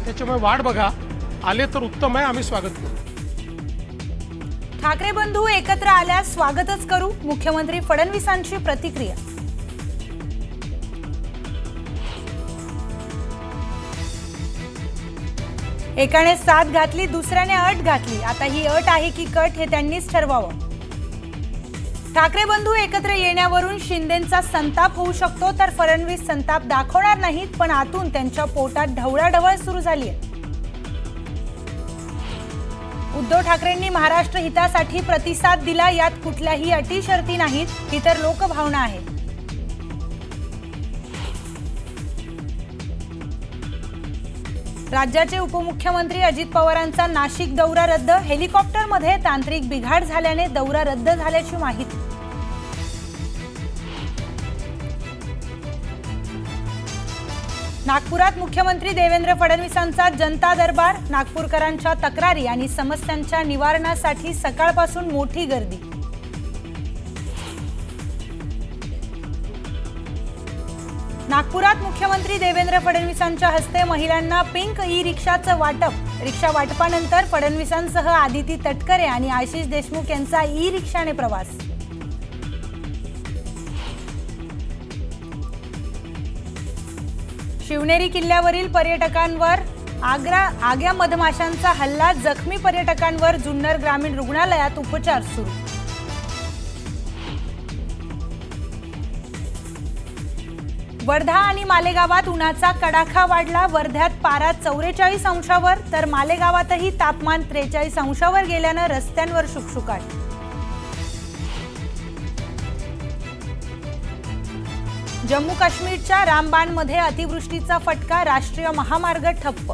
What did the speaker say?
त्याच्यामुळे वाट बघा, आले तर उत्तम आहे, आम्ही स्वागत करू. ठाकरे बंधू एकत्र आल्यास स्वागतच करू, मुख्यमंत्री फडणवीसांची प्रतिक्रिया. एकाने साथ घातली, दुसऱ्याने अट घातली. आता ही अट आहे की कट हे त्यांनीच ठरवावं. ठाकरे बंधू एकत्र येण्यावरून शिंदेंचा संताप होऊ शकतो, तर फडणवीस संताप दाखवणार नाहीत, पण आतून त्यांच्या पोटात ढवळाढवळ सुरू झाली आहे. उद्धव ठाकरेंनी महाराष्ट्र हितासाठी प्रतिसाद दिला, यात कुठल्याही अटी शर्ती नाहीत, ही तर लोकभावना आहे. राज्याचे उपमुख्यमंत्री अजित पवारांचा नाशिक दौरा रद्द. हेलिकॉप्टरमध्ये तांत्रिक बिघाड झाल्याने दौरा रद्द झाल्याची माहिती. नागपुरात मुख्यमंत्री देवेंद्र फडणवीसांचा जनता दरबार. नागपूरकरांच्या तक्रारी आणि समस्यांच्या निवारणासाठी सकाळपासून मोठी गर्दी. नागपुरात मुख्यमंत्री देवेंद्र फडणवीसांच्या हस्ते महिलांना पिंक ई रिक्षाचं वाटप. रिक्षा वाटपानंतर फडणवीसांसह आदिती तटकरे आणि आशिष देशमुख यांचा ई रिक्षाने प्रवास. शिवनेरी किल्ल्यावरील पर्यटकांवर आग्या मधमाशांचा हल्ला. जखमी पर्यटकांवर जुन्नर ग्रामीण रुग्णालयात उपचार सुरू. वर्धा आणि मालेगावात उन्हाचा कडाका वाढला. वर्ध्यात पारा 44 अंशावर तर मालेगावातही तापमान 43 अंशावर गेल्यानं रस्त्यांवर शुकशुकाट. जम्मू काश्मीरच्या रामबानमध्ये अतिवृष्टीचा फटका. राष्ट्रीय महामार्ग ठप्प.